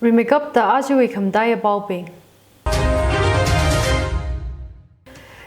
Remake the Ajui Kamdaya Bauping.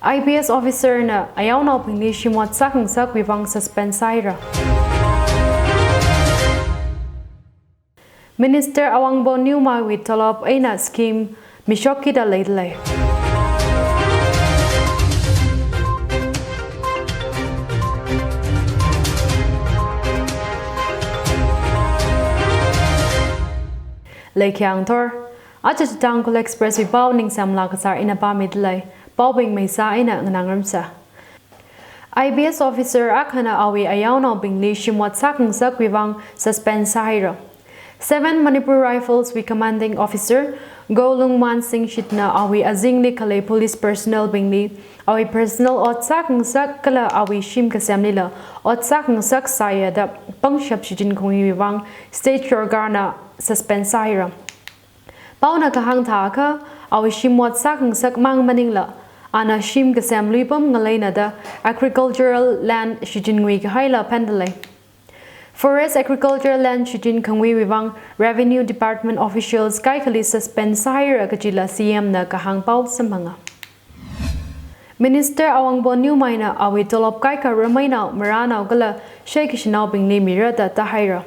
IPS officer na ayaw na opini shimwat sakang sak wibang suspense ira. Minister Awangbo Newma with Tolop Aina scheme Mishoki da Laidlay. Lake Yang Tor, Ajit Tangkhul Express with Bao Ningsemla Kasar in a Pamidlay, Baubing Mesa in a Nangamsa. IBS officer Akana Awi Ayano Bingli Shimwat Sakang Sak Wivang suspense Sahira. 7 Manipur Rifles with commanding officer Golung Man Singh Shitna Awi Azingli Kale police personnel Bingli Awi personnel Ot Sakang Sak Kala Awi Shim Kasemnila Ot Sakang Sak Saya da Pangshap Shijin Kongi Wivang State Shorgana suspense Sahira. Pauna Kahang Taka Awi Shimwat Sakang Sak Mang Maningla Ana Shim Kasem Lipam Ngalena da agricultural land Shijinwi Kahaila Pendale. Forest agricultural land Shijin Kangwi Wivang Revenue Department officials Kaikali suspend Sahira Kajila CM na Kahang Pau Samanga. Minister Awangbo Newmaina Awi Tolop Kaika Ramaina Marana Gala Sheikh Shinau Bingli Mirata Tahira.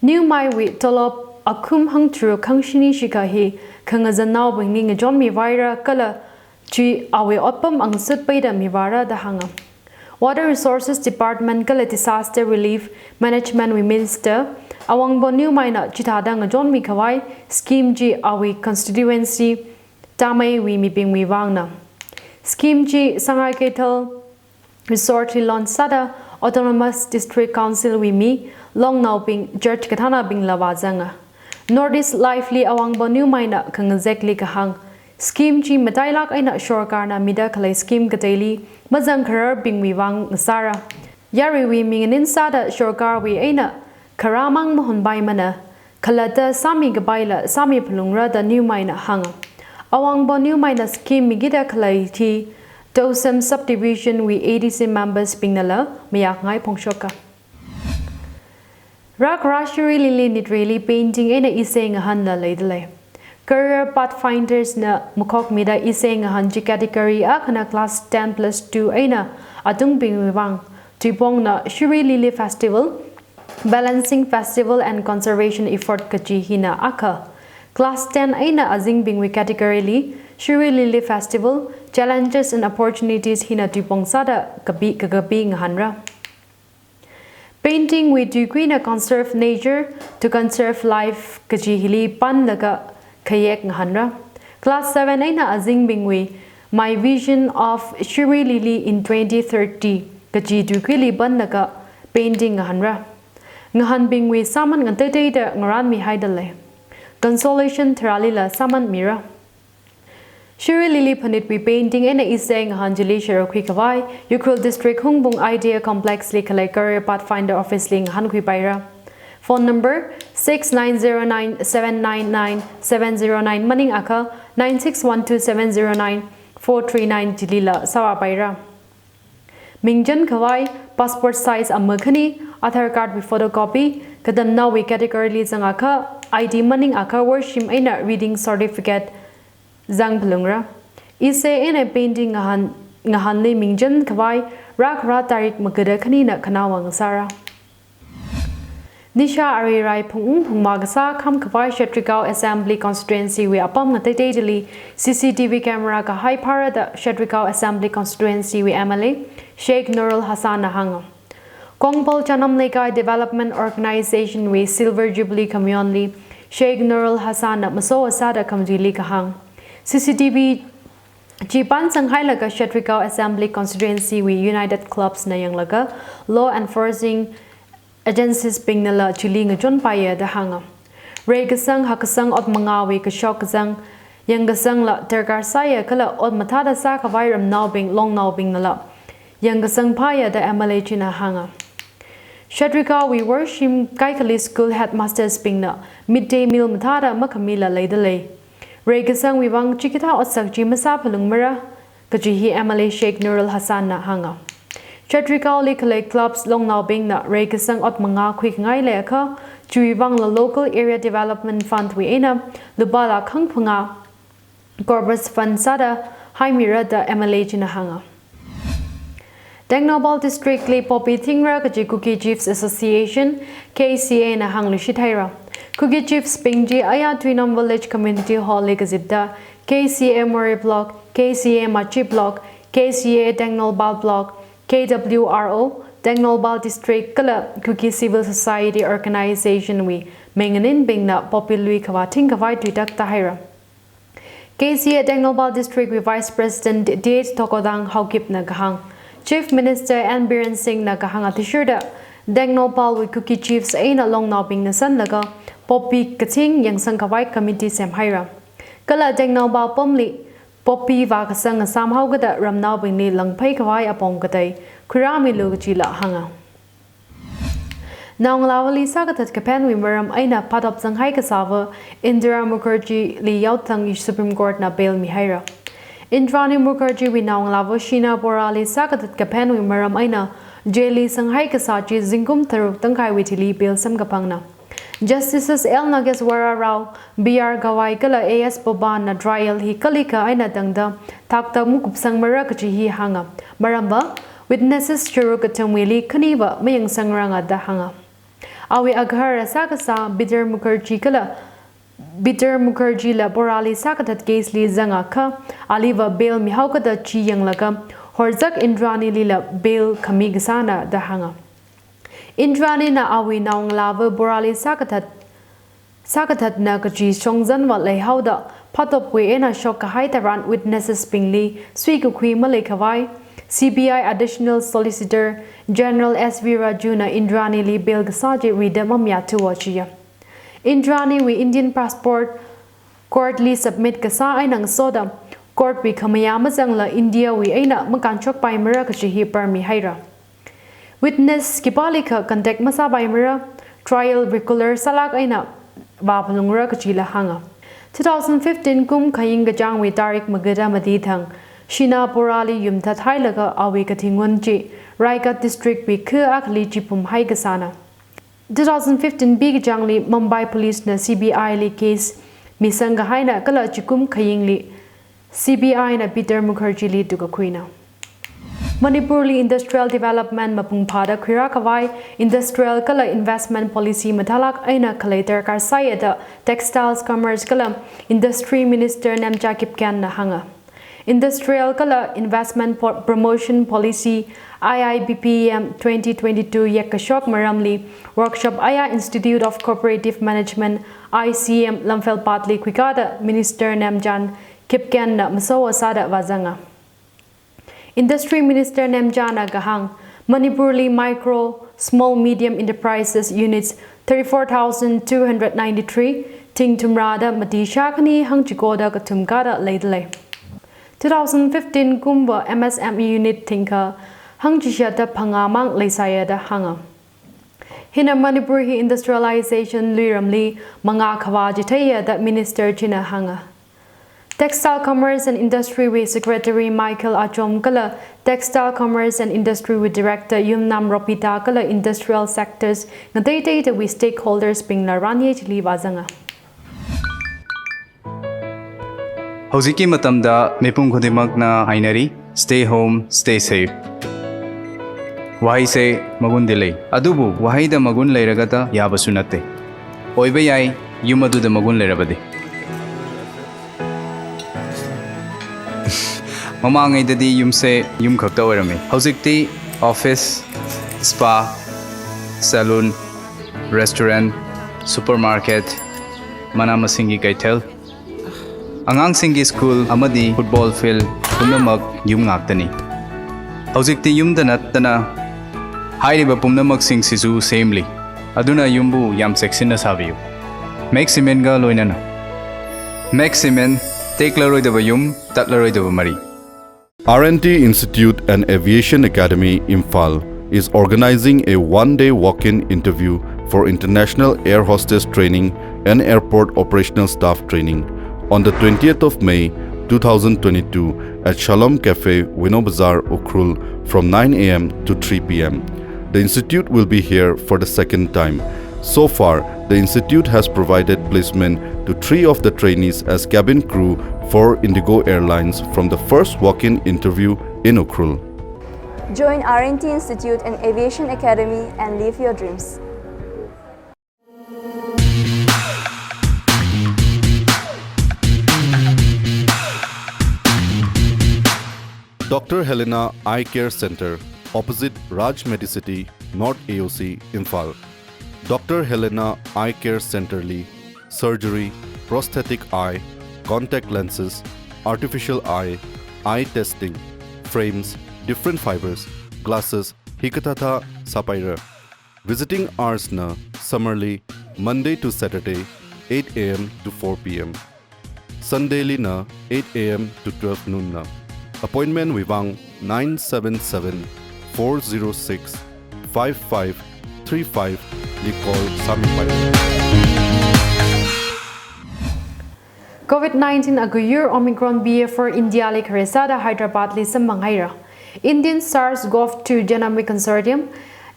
Newmai with Tolop Akum Hang Tru Kangshini Shikahi Kangazanau Bingling John Mivira Kala Chi Awi Opam Ang Sut Paida Mivara Dahanga. Water Resources Department Kala Disaster Relief Management Minister Awangbo Newmaina Chitadang John Mikawai Scheme G Awi Constituency Tamay Wi Miping Wivangna. Scheme G Sangai Ketal Resort Lon Sada Autonomous District Council Wimi Long Now Bing Church Katana Bing Lavazanga. Northeast Lively Awangbo Newmaina Kangazekli Kahang. Scheme G Matailak Aina Shorkarna Mida Kalay Scheme Katali Mazang Karar Bing Wivang Sara Yari Wi Mingin Sada Shorkar Wi Aina Karamang Mohon Baimana Kalata Sami Gabaila Sami Pulungra da Newmaina Hanga Awangbo Newmaina Scheme Migida Kalay Ti Dosam Subdivision Wi 80 members Bingnala Miyak Ngai Pongshoka Rak Rashuri Lili Nitrili Painting Aina Iseng Handa Laidlay. Career Pathfinders na Mukok Mida Iseng Hanji category Akana class 10+2 Aina Atung Bing Wivang Tibong na Shuri Lili Festival Balancing Festival and Conservation Effort Kaji Hina Aka Class 10 Aina Azing Bingwi category li Shuri Lili Festival Challenges and Opportunities Hina Tibong Sada Kabi Kagabi Ngahanra Painting with degree na conserve nature to conserve life Kaji Hili Pan Laga Kayak Ngahanra. Class 7 Aina Azing Bingwi My Vision of Shuri Lili in 2030 Kaji Dukili Bandaga Painting Ngahanra. Ngahan Bingwi Saman Ngantay da Ngaran Mi Haidale. Consolation Teralila Saman Mira. Shuri Lili Panitwi Painting Aina Iseng Hanjali Sherokwi Kawai Ukrul District Hungbung Idea Complex Likalay Career Pathfinder Office Ling Hankwi Paira. Phone number 6909-799-709 Maning Aka 9612-709-439 Jilila Sawapaira. Mingjan Kawai Passport Size Amakhani Aadhaar Card with photocopy Kadam Nawi Category Zangaka ID Maning Aka Worshim Aina Reading Certificate Zang Pelungra Ise Aina Painting Ngahanli Mingjan Kawai Rak Ra Tarik Magada Kanina Kanawang Sara Nisha Arirai Pung Magasa Kam Kawai Shetrikau Assembly Constituency we Apam Natadali CCTV camera ka high para the Shetrikau Assembly Constituency we MLA Sheikh Nurul Hassan Nahanga Kongpol Chanam Lekai Development Organization we Silver Jubilee Community Sheikh Nurul Hassan Maso Asada Kamjili Kahang CCTV Jipan Sanghay Laga Shetrikau Assembly Constituency we United Clubs na yang laga Law Enforcing Agencies Pingnala Chili Ngajon Paya the Hanga. Ray Gasang Hakasang Ot Mangawi Kashok Zang Yang Gasang La Tergar Saya Kala Ot Matada Saka Viram Naubing Long Naubing Nala Yang Gasang Paya the MLA China Hanga. Shadrika we worship Kaikali School Headmasters Pingna Midday Meal Matada Makamila Laidalay. Ray Gasang Wivang Chikita Otsak Jimasa Palungmara Kajihi MLA Sheikh Nurul Hassan na Hanga. Chatrikau Likalay Clubs Long Now Bing na Ray Kasang Ot Manga Quick Ngai Leka Chuivang la Local Area Development Fund we ena lubala khangphanga Corpus Fund sada Haimira da MLA jina hanga. Tengnobal District li Popi Thingra kaji Cookie Chiefs Association KCA na hanglu shithaira. Cookie Chiefs Pingji aya Twinam Village Community Hall legazibda KCA Murray Block, KCA Machi Block, KCA Tengnobal Block, KWRO Tengnobal District kala Cookie Civil Society Organization we menganin bingna popilui kawating kawai tuitak tahira. KCA Tengnobal District we Vice President D.H. Tokodang Haukip na gahang. Chief Minister N. Biren Singh na kahang atishuda Tengnobal we Cookie Chiefs aina long nabing na san laga Poppy Kating yang sangkawai committee sem haira. Kala Tengnobal pomli Poppy va kasang somehow gada ramnaw bing ni langpai kawai apong katay kurami lugachila hanga. Naong lawali sagatat kapen we maram aina patop sanghai kasava Indira Mukherjee li yautang Supreme Court na bail mi haira. Indrani Mukherjee we naong lavo Shina Borali sagatat kapen we maram aina jeli sanghai kasachi zingkum taruk tangkai witili bail samgapangna. Justices L. Nageswara Rao, B.R. Gawai kala A.S. Boban na trial hi kalika aina dangda takta mukupsang marakachi hi hanga. Maramba, witnesses churukatamwili kaniba mayang sangranga da hanga. Awi aghara sakasa Bitter Mukherjee kala Bitter Mukherjee la Borali sakatat case li zanga ka aliva bail mihaukada chi yang laga horzak Indrani lila bail kamigasana da hanga. Indrani na awi naong lava Borali sakatat na kaji songzan wa lay hauda patop we ena shok kahai taran witnesses pingli sui kukui malay kawai CBI Additional Solicitor General S.V. Raju na Indrani li bail gasaji ridamam yatu wachiya. Indrani we Indian passport court li submit kasa ay nang soda court we kamayama zangla India we aina makanchok pai mara kaji hi parmi haira. Witness Kipalika contact masabay mira trial regular salak aina bapalungra kachila hanga. 2015 kum kaying gajang we tarik magada madithang Shina Porali yumtat hailaga awe katingunji Raigat district we ke akli jipum haigasana. 2015 big jangli Mumbai police na CBI li case misanga haina kala chikum kaying li CBI na Peter Mukherjee li tukakuina. Manipur li industrial development mapung pada khira kawai industrial kala investment policy mathalak aina khalaiter karsayada textiles commerce kala industry minister Namcha Kipkan na hanga. Industrial kala investment promotion policy IIBPM 2022 yakashok maramli workshop Aya Institute of Cooperative Management ICM Lamphel Patli Kwikada Minister Namjan Kipkan na maso asada wazanga. Industry Minister Nemjana Gahang, Manipurli Micro, Small Medium Enterprises Units 34,293, Ting Tumrada Matishakani Hangchikoda Katumkada Laidle. 2015 Kumba MSME Unit Tinka, Hangchishata Pangamang Laysayada Hanga. Hina Manipuri Industrialization Liramli, Manga Kawajitaya that Minister China Hanga. Textile Commerce and Industry with Secretary Michael Achom Kala, Textile Commerce and Industry with Director Yumnam Ropita Kala Industrial Sectors, Nadayta with stakeholders Ping Naranye Chili Wazanga. Hoziki matamda mepung khudimag na hainari, stay home, stay safe. Wahay se magun delay. Adubu, wahay da magun layragata yabasunate. Oibe yay, yumadu da magun layrabade. Mamangay dadi yumse yum khakta oirame. Hozikti office, spa, salon, restaurant, supermarket, manamasingi kaitel. Angang singi school amadi football field pumnamag yum ngaktani. Hozikti yum danatana hairiba pumnamag sing sisu samely. Aduna yumbu yam seksin na sabiyo. Make cement ga loinana. Make cement take laroy daba yum tat laroy daba mari. R&T Institute and Aviation Academy Imphal is organizing a one-day walk-in interview for international air hostess training and airport operational staff training on the 20th of May 2022 at Shalom Cafe, Winnow Bazaar, Ukhrul from 9 a.m. to 3 p.m. The institute will be here for the second time. So far, the institute has provided placement to 3 of the trainees as cabin crew for Indigo Airlines from the first walk-in interview in Ukhrul. Join RNT Institute and Aviation Academy and live your dreams. Dr. Helena Eye Care Center, opposite Raj Medicity, North AOC, Imphal. Dr. Helena Eye Care Center Lee, surgery, prosthetic eye, contact lenses, artificial eye testing, frames, different fibers, glasses, hikatata sapaira. Visiting hours na summerly, Monday to Saturday, 8 a.m. to 4 p.m. Sunday na 8 a.m. to 12 noon na. Appointment Vivang 977-406-5535. Call Sami Pai. COVID-19 aguyur Omicron BA4 India le Karesada Hyderabad le Samanghaira. Indian SARS-CoV-2 Genomic Consortium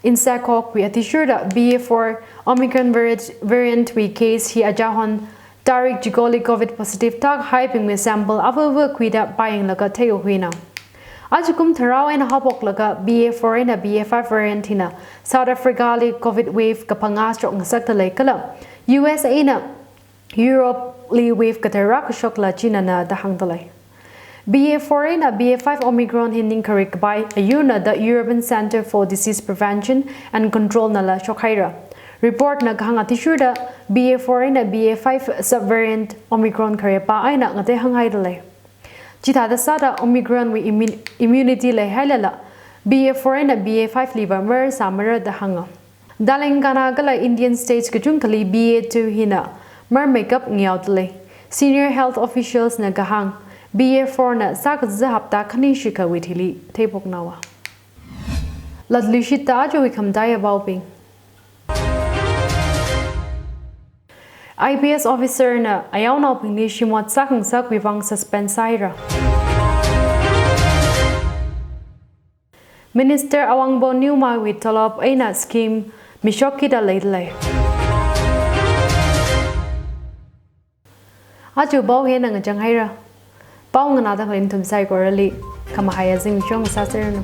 INSACOG we atishurda BA4 Omicron variant we case hi ajahon Tariq Jigoli COVID positive tag hyping me sample avawa kwida buying laga tayo huina. Ajukum Tarao and Hopok laga BA4 and BA5 variant hina South Africa li COVID wave kapanga strong sakta kala USA na Europe li wave katarak shock la China na dahangdalay. BA4 and BA5 Omicron hinding karik by ayuna the European Center for Disease Prevention and Control na la shokhaira. Report na kahang atishurda BA4 and BA5 subvariant Omicron karepa ay na ngate hanghay dalay. Jitada sada Omicron with immunity lay halala BA4 and BA5 liba mer samara dahanga. Dalengana gala Indian states kajungkali BA2 hina mer makeup ngyaudlay. Senior health officials na gahang BA4 na sakat zahapta kanishika with hili tepok nawa. Ladlushita ajo wikam daya bauping. IPS officer na ayaw na pinishimot sakang sak wivang suspense ira. Minister Awangbo Newma with Tolop Aina scheme Mishokida lately. Ajo bau hen ang janghaira. Bau nga nada kalintum sai gorali kamahaya zing chong sasirno.